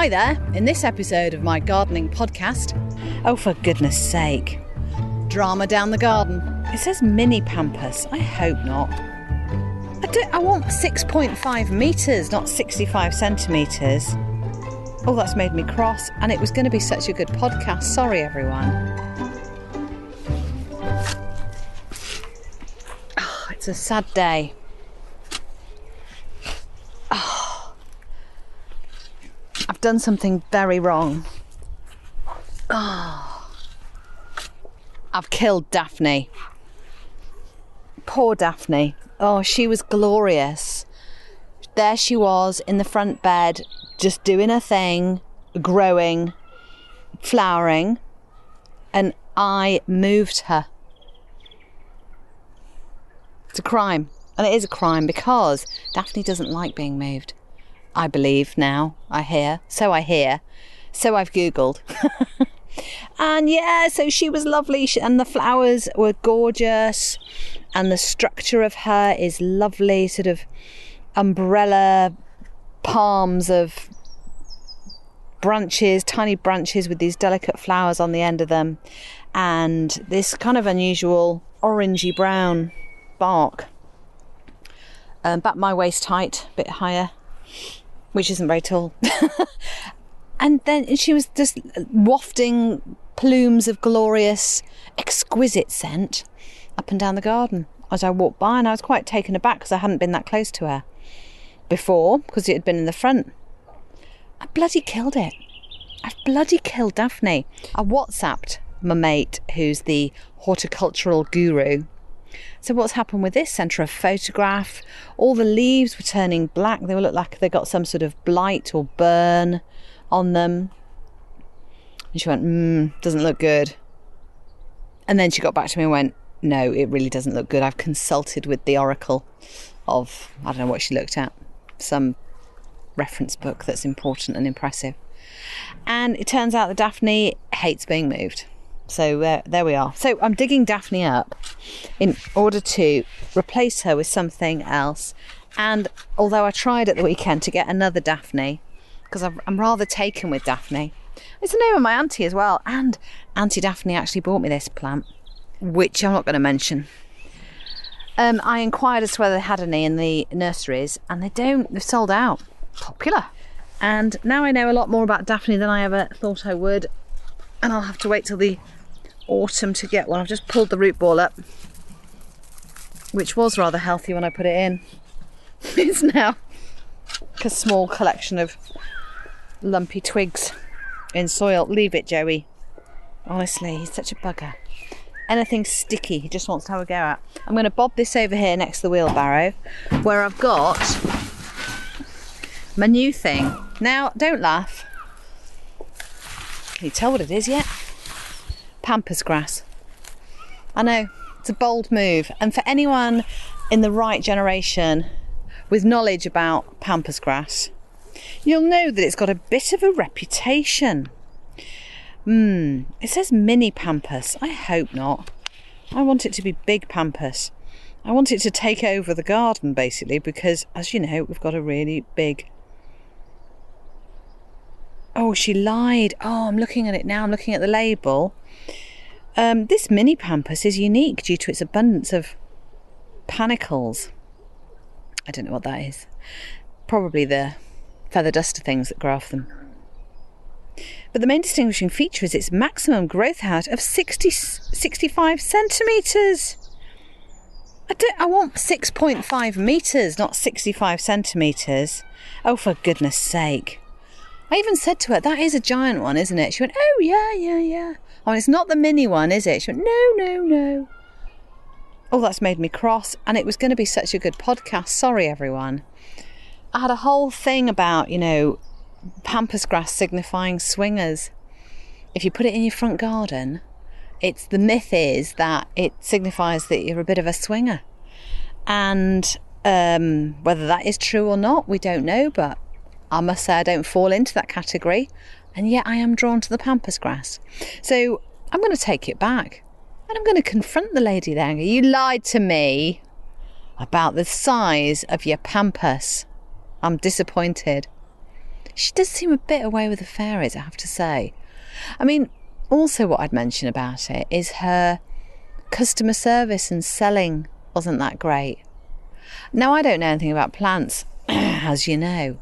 Hi there, in this episode of my gardening podcast, oh for goodness sake, drama down the garden. It says mini pampas, I hope not. I want 6.5 metres, not 65 centimetres. Oh, that's made me cross, and it was going to be such a good podcast, sorry everyone. Oh, it's a sad day. I've done something very wrong. Oh, I've killed Daphne. Poor Daphne. Oh, she was glorious. There she was in the front bed, just doing her thing, growing, flowering, and I moved her. It's a crime. And it is a crime because Daphne doesn't like being moved. I believe now, I hear, so I've Googled. And yeah, so she was lovely and the flowers were gorgeous and the structure of her is lovely, sort of umbrella palms of branches, tiny branches with these delicate flowers on the end of them, and this kind of unusual orangey brown bark. Back my waist height, a bit higher, which isn't very tall. And then she was just wafting plumes of glorious, exquisite scent up and down the garden as I walked by, and I was quite taken aback because I hadn't been that close to her before because it had been in the front. I bloody killed it. I've bloody killed Daphne. I WhatsApped my mate who's the horticultural guru. So what's happened with this? Sent her a photograph. All the leaves were turning black. They looked like they got some sort of blight or burn on them. And she went, doesn't look good. And then she got back to me and went, no, it really doesn't look good. I've consulted with the oracle of, I don't know what she looked at, some reference book that's important and impressive. And it turns out that Daphne hates being moved. So there we are. So I'm digging Daphne up in order to replace her with something else. And although I tried at the weekend to get another Daphne, because I'm rather taken with Daphne. It's the name of my auntie as well. And Auntie Daphne actually bought me this plant, which I'm not going to mention. I inquired as to whether they had any in the nurseries, and they don't. They've sold out. Popular. And now I know a lot more about Daphne than I ever thought I would. And I'll have to wait till the autumn to get one. I've just pulled the root ball up, which was rather healthy when I put it in. It's now a small collection of lumpy twigs in soil. Leave it, Joey. Honestly, he's such a bugger. Anything sticky he just wants to have a go at. I'm going to bob this over here next to the wheelbarrow where I've got my new thing. Now, don't laugh. Can you tell what it is yet? Pampas grass. I know, it's a bold move. And for anyone in the right generation with knowledge about pampas grass, you'll know that it's got a bit of a reputation. It says mini pampas. I hope not. I want it to be big pampas. I want it to take over the garden, basically, because, as you know, we've got a really big... Oh, she lied. Oh, I'm looking at it now. I'm looking at the label. This mini pampas is unique due to its abundance of panicles. I don't know what that is. Probably the feather duster things that grow off them. But the main distinguishing feature is its maximum growth height of 65 centimetres. I want 6.5 metres, not 65 centimetres. Oh, for goodness sake. I even said to her, that is a giant one, isn't it? She went, oh, yeah. Oh, it's not the mini one, is it? She went, no. Oh, that's made me cross. And it was going to be such a good podcast. Sorry, everyone. I had a whole thing about, pampas grass signifying swingers. If you put it in your front garden, the myth is that it signifies that you're a bit of a swinger. And whether that is true or not, we don't know, but I must say I don't fall into that category, and yet I am drawn to the pampas grass. So I'm going to take it back, and I'm going to confront the lady there. You lied to me about the size of your pampas. I'm disappointed. She does seem a bit away with the fairies, I have to say. I mean, also what I'd mention about it is her customer service and selling wasn't that great. Now, I don't know anything about plants, as you know,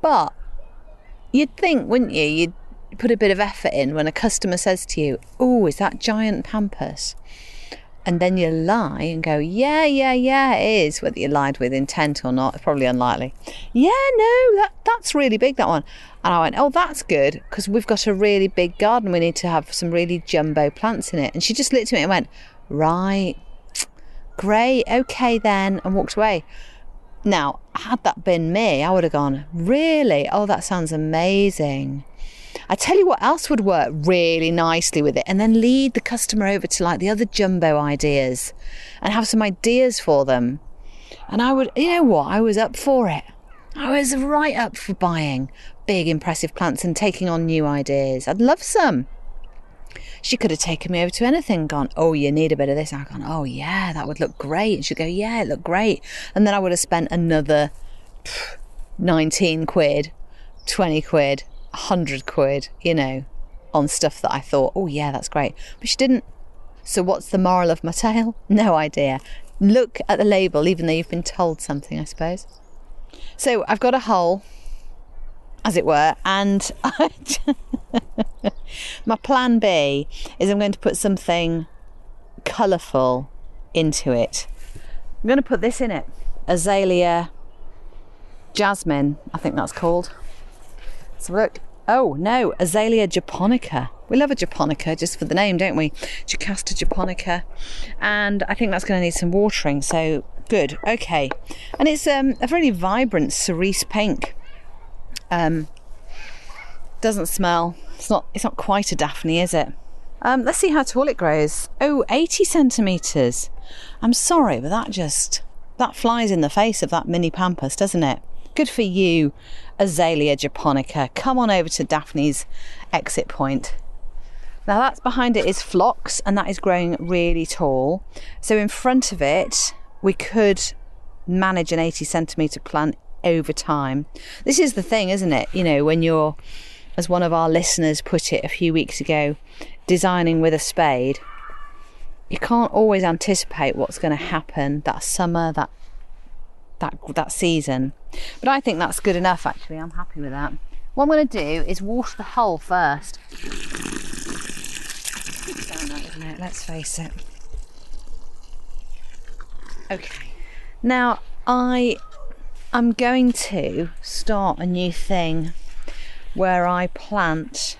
but you'd think, wouldn't you, you'd put a bit of effort in when a customer says to you, oh, is that giant pampas? And then you lie and go, yeah, it is. Whether you lied with intent or not, it's probably unlikely. Yeah, no, that's really big, that one. And I went, oh, that's good, because we've got a really big garden. We need to have some really jumbo plants in it. And she just looked at me and went, right, great, okay then, and walked away. Now, had that been me, I would have gone, really? Oh, that sounds amazing. I tell you what else would work really nicely with it, and then lead the customer over to like the other jumbo ideas and have some ideas for them. And I would, you know what, I was up for it. I was right up for buying big, impressive plants and taking on new ideas. I'd love some. She could have taken me over to anything, gone, oh, you need a bit of this. I've gone, oh, yeah, that would look great. And she'd go, yeah, it looked great. And then I would have spent another 19 quid, 20 quid, 100 quid, you know, on stuff that I thought, oh, yeah, that's great. But she didn't. So what's the moral of my tale? No idea. Look at the label, even though you've been told something, I suppose. So I've got a hole, as it were, and my plan B is I'm going to put something colourful into it. I'm going to put this in it. Azalea Jasmine, I think that's called. So look. Oh no, Azalea japonica. We love a japonica just for the name, don't we? Jocasta japonica. And I think that's going to need some watering, so good. Okay. And it's a really vibrant cerise pink. Doesn't smell. It's not quite a daphne, is it? Let's see how tall it grows. Oh, 80 centimetres. I'm sorry, but that flies in the face of that mini pampas, doesn't it? Good for you, Azalea japonica. Come on over to Daphne's exit point. Now that's behind it is phlox, and that is growing really tall. So in front of it, we could manage an 80 centimetre plant over time. This is the thing, isn't it? You know, when you're, as one of our listeners put it a few weeks ago, designing with a spade, you can't always anticipate what's going to happen that summer, that season. But I think that's good enough, actually. I'm happy with that. What I'm going to do is water the hole first. It's down that, isn't it? Let's face it. Okay. Now, I'm going to start a new thing where I plant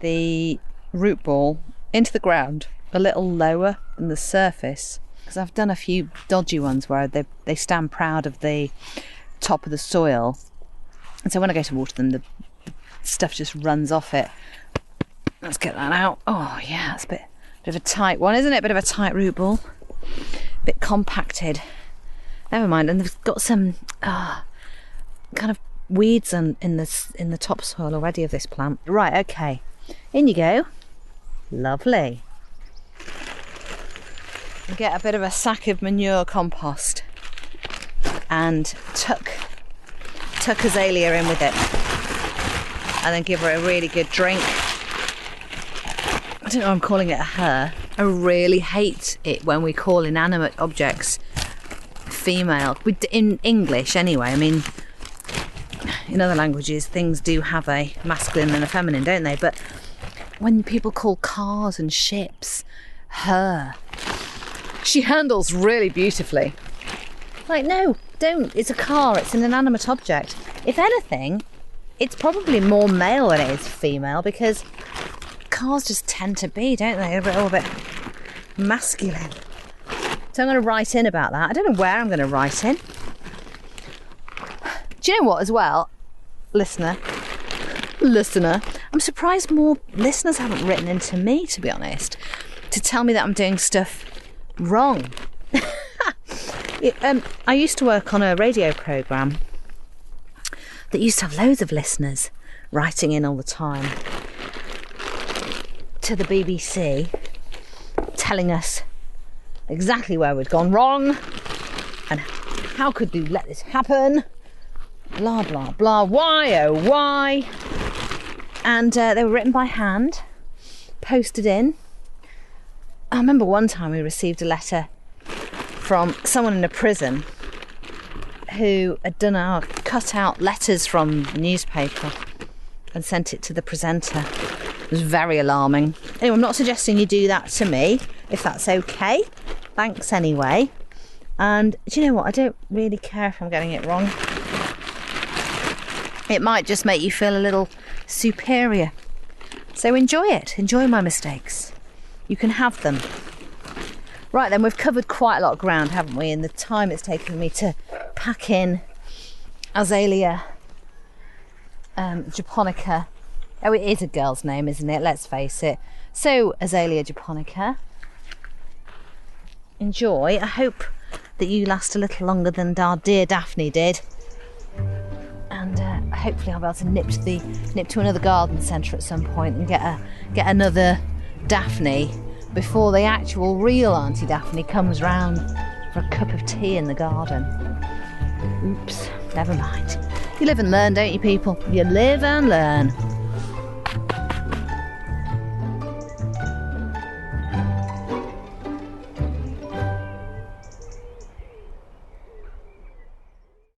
the root ball into the ground a little lower than the surface, because I've done a few dodgy ones where they stand proud of the top of the soil, and so when I go to water them, the stuff just runs off it. Let's get that out. Oh yeah, that's a bit of a tight one, isn't it? Bit of a tight root ball, bit compacted. Never mind. And they've got some kind of weeds in the topsoil already of this plant. Right, okay, in you go. Lovely. Get a bit of a sack of manure compost and tuck Azalea in with it, and then give her a really good drink. I don't know, I'm calling it a her. I really hate it when we call inanimate objects female. In English anyway. I mean, in other languages things do have a masculine and a feminine, don't they? But when people call cars and ships her, she handles really beautifully. Like, no, don't. It's a car. It's an inanimate object. If anything, it's probably more male than it is female, because cars just tend to be, don't they? A little bit masculine. So I'm going to write in about that. I don't know where I'm going to write in. Do you know what, as well, listener, I'm surprised more listeners haven't written into me, to be honest, to tell me that I'm doing stuff wrong. I used to work on a radio programme that used to have loads of listeners writing in all the time to the BBC, telling us exactly where we'd gone wrong and how could we let this happen. blah, blah, blah. Why, oh, why? And they were written by hand, posted in. I remember one time we received a letter from someone in a prison who had done our cut out letters from the newspaper and sent it to the presenter. It was very alarming. Anyway, I'm not suggesting you do that to me, if that's okay. Thanks anyway. And do you know what? I don't really care if I'm getting it wrong. It might just make you feel a little superior. So enjoy it. Enjoy my mistakes. You can have them. Right then, we've covered quite a lot of ground, haven't we? In the time it's taken me to pack in Azalea japonica. Oh, it is a girl's name, isn't it? Let's face it. So, Azalea japonica. Enjoy. I hope that you last a little longer than our dear Daphne did. And hopefully I'll be able to nip to another garden centre at some point and get another Daphne before the actual real Auntie Daphne comes round for a cup of tea in the garden. Oops, never mind. You live and learn, don't you, people? You live and learn.